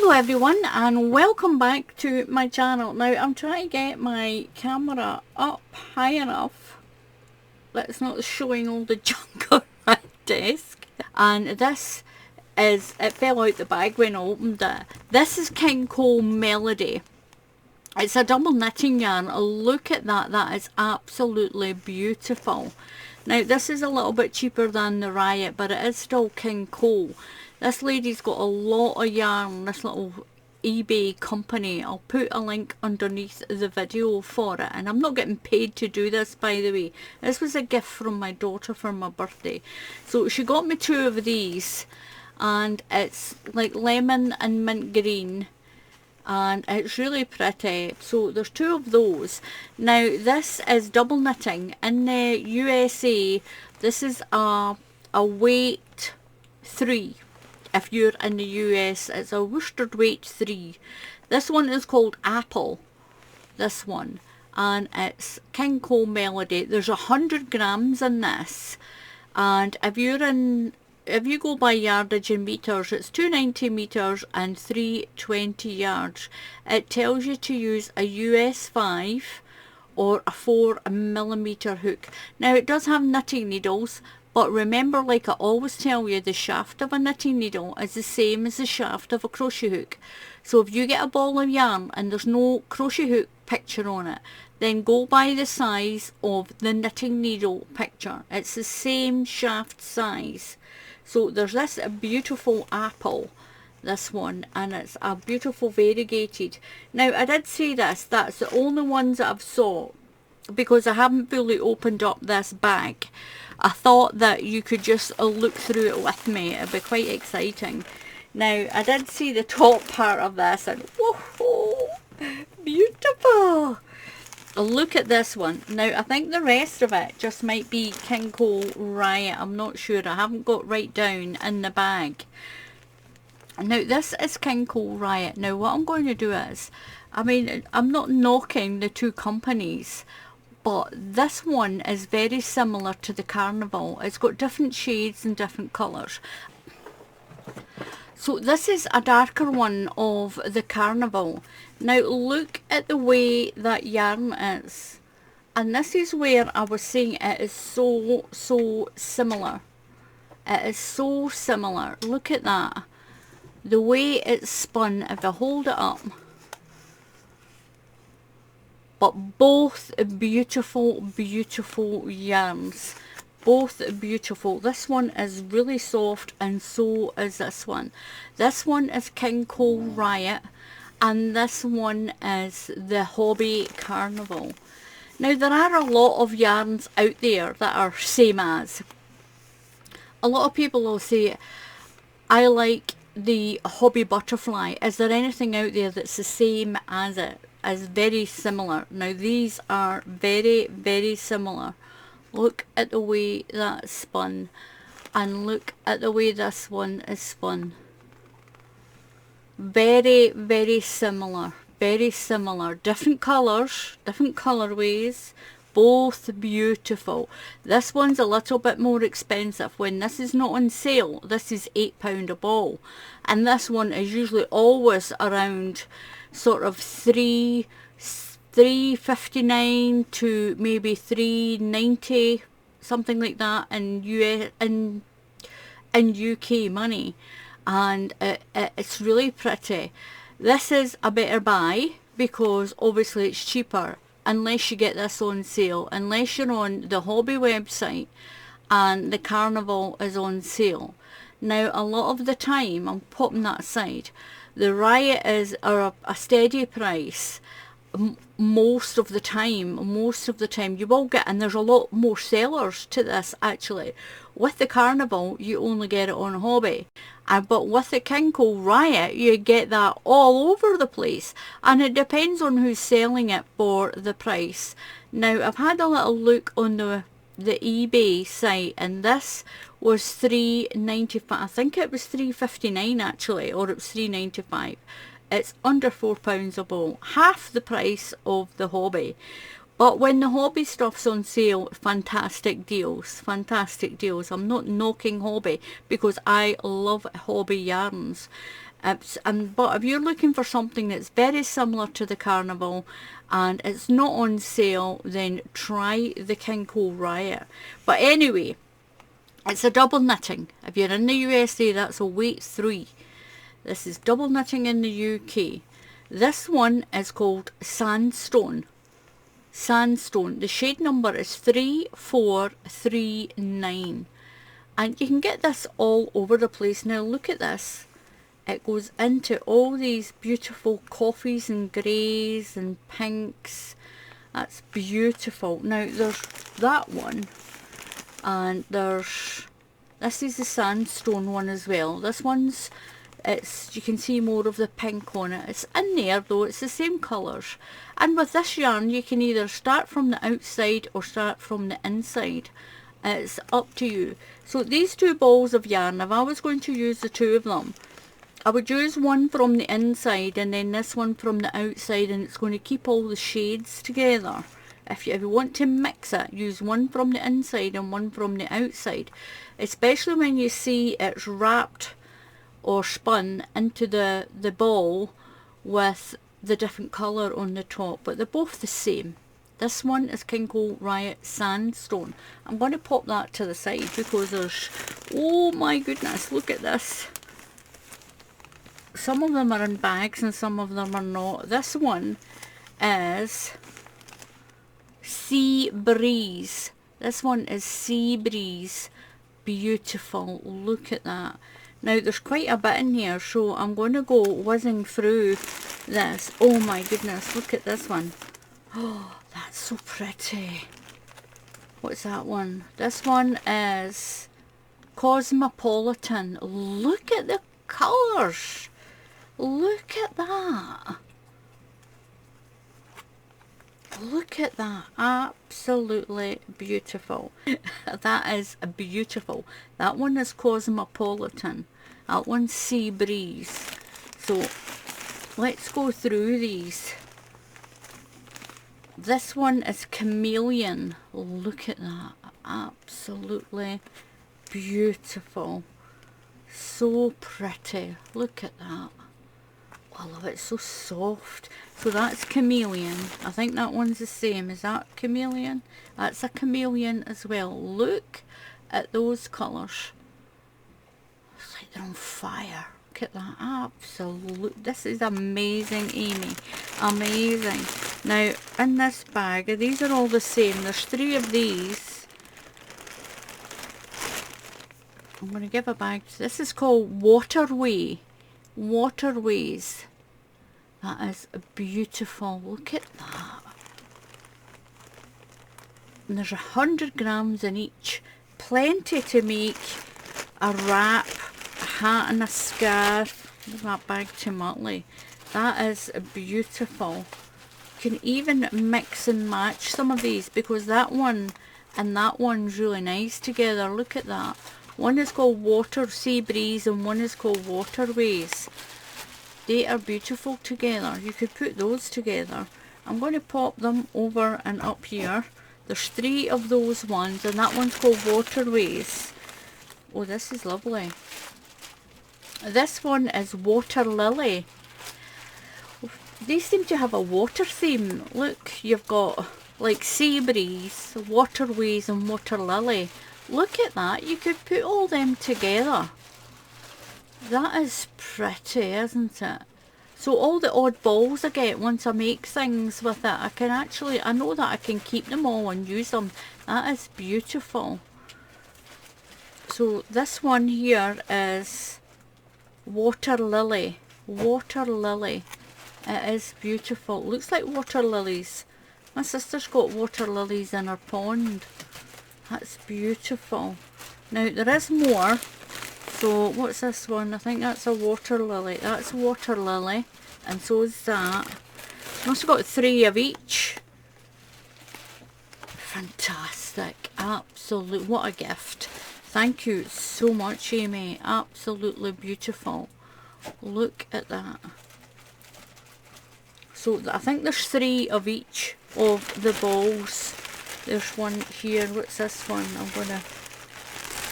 Hello everyone and welcome back to my channel. Now I'm trying to get my camera up high enough that it's not showing all the junk on my desk. And this is, it fell out the bag when I opened it. This is King Cole Melody. It's a double knitting yarn. Look at that, that is absolutely beautiful. Now this is a little bit cheaper than the Riot, but it is still King Cole. This lady's got a lot of yarn, this little eBay company. I'll put a link underneath the video for it, and I'm not getting paid to do this, by the way. This was a gift from my daughter for my birthday. So she got me 2 of these, and it's like lemon and mint green, and it's really pretty. So there's 2 of those. Now this is double knitting. In the USA this is a weight 3. If you're in the US, it's a worsted weight 3. This one is called Apple, this one, and it's King Cole Melody. There's 100 grams in this, and if you go by yardage in meters, it's 290 meters and 320 yards. It tells you to use a US 5 or a 4mm hook. Now it does have knitting needles, but remember, like I always tell you, the shaft of a knitting needle is the same as the shaft of a crochet hook. So if you get a ball of yarn and there's no crochet hook picture on it, then go by the size of the knitting needle picture. It's the same shaft size. So there's this beautiful apple, this one, and it's a beautiful variegated. Now I did say this, that's the only ones that I've saw, because I haven't fully opened up this bag. I thought that you could just look through it with me. It'd be quite exciting. Now I did see the top part of this, and whoa, beautiful. Look at this one. Now I think the rest of it just might be King Cole Riot. I'm not sure. I haven't got right down in the bag. Now this is King Cole Riot. Now what I'm going to do is, I mean, I'm not knocking the 2 companies, but this one is very similar to the Carnival. It's got different shades and different colours. So this is a darker one of the Carnival. Now look at the way that yarn is. And this is where I was saying it is so similar. It is so similar. Look at that. The way it's spun, if I hold it up. But both beautiful, beautiful yarns. Both beautiful. This one is really soft, and so is this one. This one is King Cole Riot, and this one is the Hobbii Carnival. Now there are a lot of yarns out there that are same as. A lot of people will say, I like the Hobbii Butterfly. Is there anything out there that's the same as it? Is very similar. Now these are very, very similar. Look at the way that's spun, and look at the way this one is spun. Very, very similar. Very similar. Different colours, different colourways, both beautiful. This one's a little bit more expensive. When this is not on sale, this is £8 a ball, and this one is usually always around sort of $3.59 to maybe $3.90, something like that in UK money, and it's really pretty. This is a better buy because obviously it's cheaper, unless you get this on sale, unless you're on the Hobbii website and the Carnival is on sale. Now a lot of the time, I'm popping that aside, the Riot is a steady price most of the time you will get, and there's a lot more sellers to this actually. With the Carnival you only get it on Hobbii, but with the King Cole Riot you get that all over the place, and it depends on who's selling it for the price. Now I've had a little look on the eBay site, and this was $3.95. I think it was $3.59 actually, or it was $3.95. It's under £4 a ball, half the price of the Hobbii. But when the Hobbii stuff's on sale, fantastic deals, fantastic deals. I'm not knocking Hobbii because I love Hobbii yarns. But if you're looking for something that's very similar to the Carnival and it's not on sale, then try the King Cole Riot. But anyway, it's a double knitting. If you're in the USA, that's a weight 3. This is double knitting in the UK. This one is called Sandstone. Sandstone. The shade number is 3439. And you can get this all over the place. Now look at this. It goes into all these beautiful coffees and greys and pinks. That's beautiful. Now there's that one. And there's, this is the Sandstone one as well. This one's, it's, you can see more of the pink on it. It's in there though, it's the same colours. And with this yarn you can either start from the outside or start from the inside. It's up to you. So these two balls of yarn, if I was going to use the two of them, I would use one from the inside and then this one from the outside, and it's going to keep all the shades together. If you want to mix it, use one from the inside and one from the outside. Especially when you see it's wrapped or spun into the ball with the different colour on the top. But they're both the same. This one is King Cole Riot Sandstone. I'm going to pop that to the side because there's... Oh my goodness, look at this. Some of them are in bags and some of them are not. This one is... Sea Breeze. This one is Sea Breeze. Beautiful. Look at that. Now there's quite a bit in here, so I'm going to go whizzing through this. Oh my goodness, look at this one. Oh, that's so pretty. What's that one? This one is Cosmopolitan. Look at the colours. Look at that. Look at that. Absolutely beautiful. That is beautiful. That one is Cosmopolitan. That one's Sea Breeze. So let's go through these. This one is Chameleon. Look at that. Absolutely beautiful. So pretty. Look at that. I love it. It's so soft. So that's Chameleon. I think that one's the same. Is that Chameleon? That's a Chameleon as well. Look at those colours. It's like they're on fire. Look at that. Absolute. This is amazing, Amy. Amazing. Now, in this bag, these are all the same. There's 3 of these. I'm going to give a bag. This is called Waterway. Waterways. That is beautiful. Look at that. And there's 100 grams in each. Plenty to make a wrap, a hat and a scarf. Leave that bag to Muttley. That is beautiful. You can even mix and match some of these because that one and that one's really nice together. Look at that. One is called Sea Breeze and one is called Waterways. They are beautiful together. You could put those together. I'm going to pop them over and up here. There's 3 of those ones and that one's called Waterways. Oh, this is lovely. This one is Water Lily. They seem to have a water theme. Look, you've got like Sea Breeze, Waterways and Water Lily. Look at that. You could put all them together. That is pretty, isn't it? So all the odd balls I get once I make things with it, I can actually, I know that I can keep them all and use them. That is beautiful. So this one here is Water Lily. Water Lily. It is beautiful. Looks like water lilies. My sister's got water lilies in her pond. That's beautiful. Now there is more. So what's this one? I think that's a water lily. That's water lily. And so is that. Must have got 3 of each. Fantastic. Absolute. What a gift. Thank you so much, Amy. Absolutely beautiful. Look at that. So I think there's 3 of each of the balls. There's one here. What's this one? I'm going to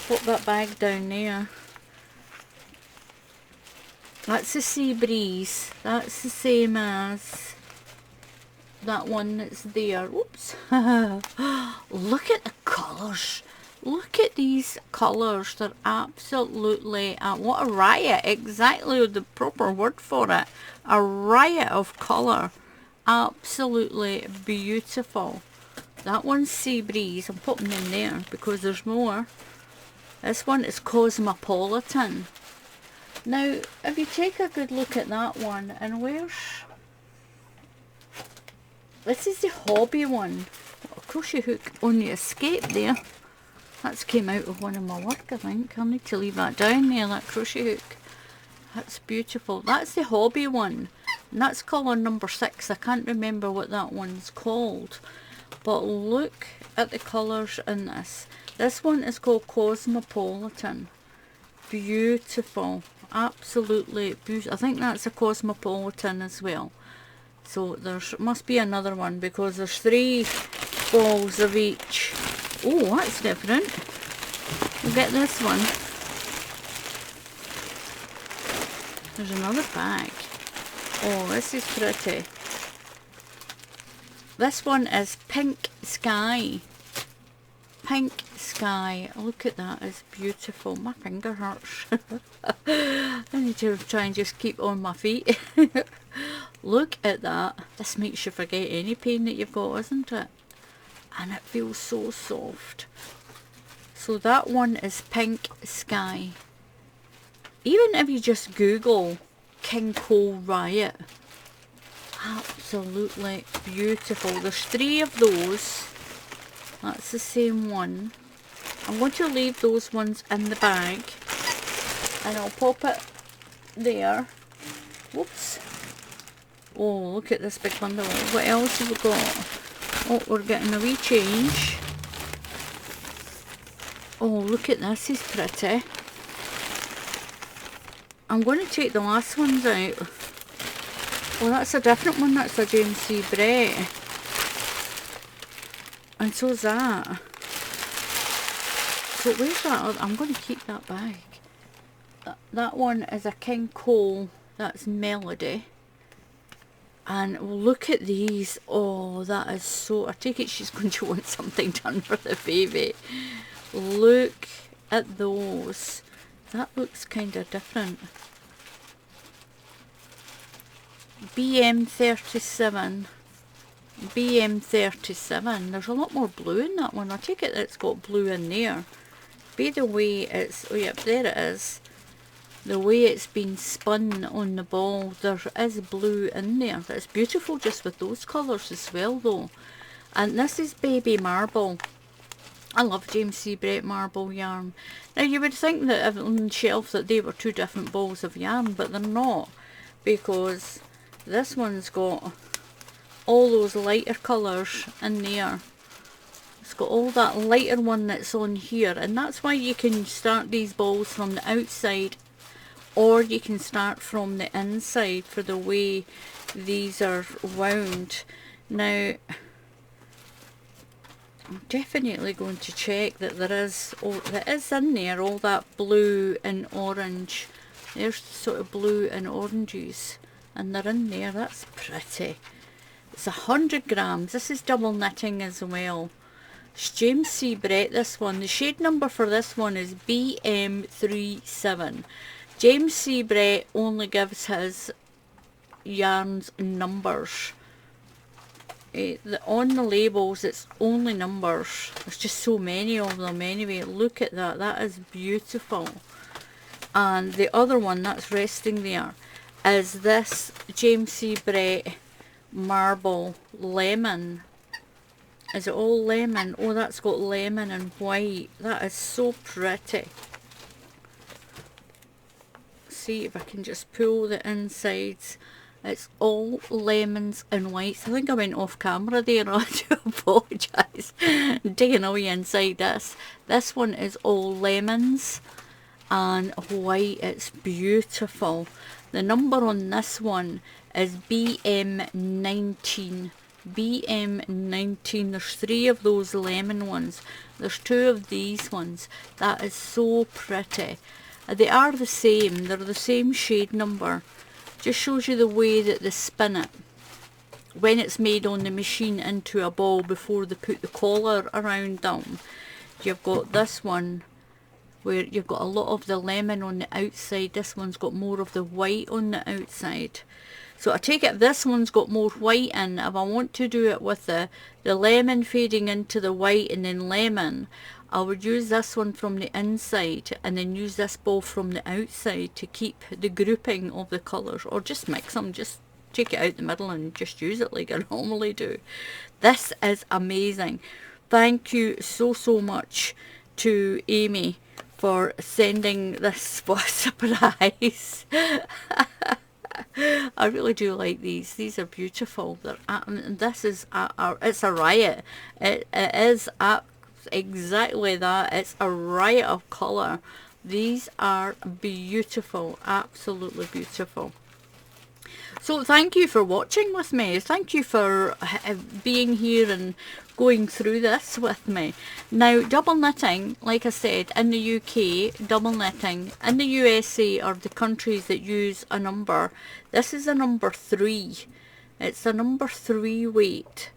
put that bag down there. That's the Sea Breeze. That's the same as that one that's there. Oops. Look at the colours. Look at these colours. They're absolutely, what a riot. Exactly the proper word for it. A riot of colour. Absolutely beautiful. That one's Sea Breeze. I'm putting in there because there's more. This one is Cosmopolitan. Now, if you take a good look at that one, and this is the Hobbii one. A crochet hook on the escape there. That's came out of one of my work, I think. I need to leave that down there, that crochet hook. That's beautiful. That's the Hobbii one. And that's colour number 6. I can't remember what that one's called. But look at the colours in this. This one is called Cosmopolitan. Beautiful. Absolutely beautiful. I think that's a Cosmopolitan as well. So there must be another one because there's 3 balls of each. Oh, that's different. We'll get this one. There's another bag. Oh, this is pretty. This one is Pink Sky. Pink Sky. Look at that. It's beautiful. My finger hurts. I need to try and just keep on my feet. Look at that. This makes you forget any pain that you've got, isn't it? And it feels so soft. So that one is Pink Sky. Even if you just Google King Cole Riot, absolutely beautiful. There's 3 of those. That's the same one. I'm going to leave those ones in the bag and I'll pop it there. Whoops. Oh, look at this big bundle. What else have we got? Oh, we're getting a wee change. Oh, look at this. He's pretty. I'm going to take the last ones out. Oh, that's a different one. That's a James C. Brett. And so's that. So where's that? I'm going to keep that bag. That one is a King Cole. That's Melody. And look at these. Oh, that is so... I take it she's going to want something done for the baby. Look at those. That looks kind of different. BM37. BM37. There's a lot more blue in that one. I take it it's got blue in there. By the way it's... Oh, yep, there it is. The way it's been spun on the ball, there is blue in there. That's beautiful just with those colours as well though. And this is Baby Marble. I love James C. Brett marble yarn. Now you would think that on the shelf that they were 2 different balls of yarn, but they're not. Because this one's got all those lighter colours in there. It's got all that lighter one that's on here. And that's why you can start these balls from the outside, or you can start from the inside for the way these are wound. Now, I'm definitely going to check that there is in there all that blue and orange. There's sort of blue and oranges, and they're in there. That's pretty. It's 100 grams. This is double knitting as well. It's James C. Brett, this one. The shade number for this one is BM37. James C. Brett only gives his yarns numbers. On the labels it's only numbers. There's just so many of them anyway. Look at that. That is beautiful. And the other one that's resting there is this James C. Brett marble lemon. Is it all lemon? Oh, that's got lemon and white. That is so pretty. See if I can just pull the insides. It's all lemons and whites. I think I went off camera there. I do apologise. Digging away inside this. This one is all lemons and white. It's beautiful. The number on this one is BM19. BM19. There's 3 of those lemon ones. There's 2 of these ones. That is so pretty. They are the same, they're the same shade number. Just shows you the way that they spin it when it's made on the machine into a ball before they put the collar around them. You've got this one where you've got a lot of the lemon on the outside. This one's got more of the white on the outside. So I take it this one's got more white in. If I want to do it with the lemon fading into the white and then lemon, I would use this one from the inside and then use this ball from the outside to keep the grouping of the colours, or just mix them, just take it out the middle and just use it like I normally do. This is amazing. Thank you so much to Amy for sending this for a surprise. I really do like these. These are beautiful. They're this is it's a riot. It is exactly that. It's a riot of colour. These are beautiful, absolutely beautiful. So thank you for watching with me. Thank you for being here and going through this with me. Now, double knitting, like I said, in the UK, double knitting. In the USA are the countries that use a number. This is a number 3. It's a number 3 weight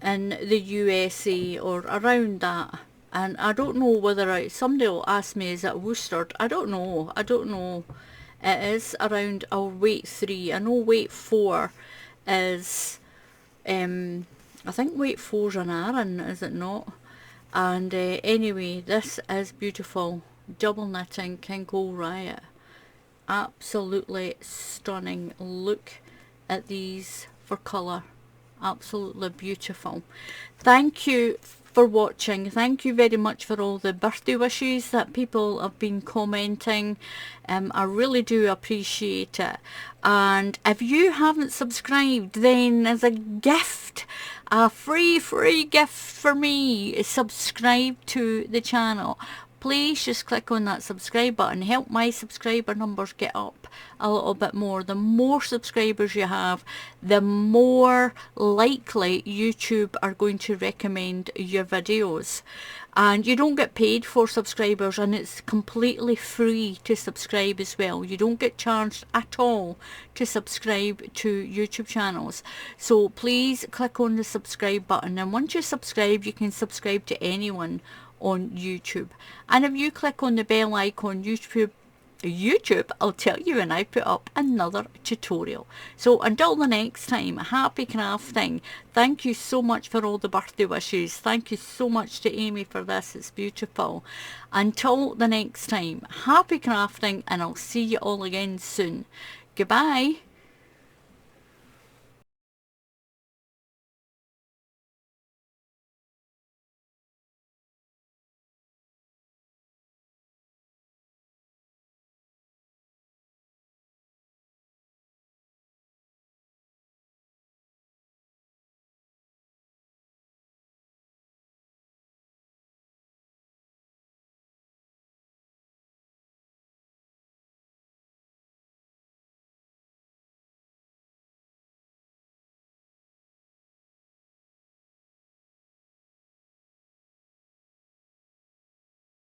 in the USA or around that. And I don't know whether somebody will ask me, is it worsted? I don't know. I don't know. It is around our weight 3. I know weight 4 is, I think weight 4 is an Aran, is it not? And anyway, this is beautiful. Double knitting King Cole Riot. Absolutely stunning. Look at these for colour. Absolutely beautiful. Thank you for watching. Thank you very much for all the birthday wishes that people have been commenting. I really do appreciate it. And if you haven't subscribed, then as a gift, a free gift for me, subscribe to the channel. Please just click on that subscribe button. Help my subscriber numbers get up a little bit more. The more subscribers you have, the more likely YouTube are going to recommend your videos. And you don't get paid for subscribers, and it's completely free to subscribe as well. You don't get charged at all to subscribe to YouTube channels. So please click on the subscribe button, and once you subscribe, you can subscribe to anyone on YouTube. And if you click on the bell icon, YouTube I'll tell you when I put up another tutorial. So until the next time, happy crafting. Thank you so much for all the birthday wishes. Thank you so much to Amy for this. It's beautiful. Until the next time, happy crafting, and I'll see you all again soon. Goodbye.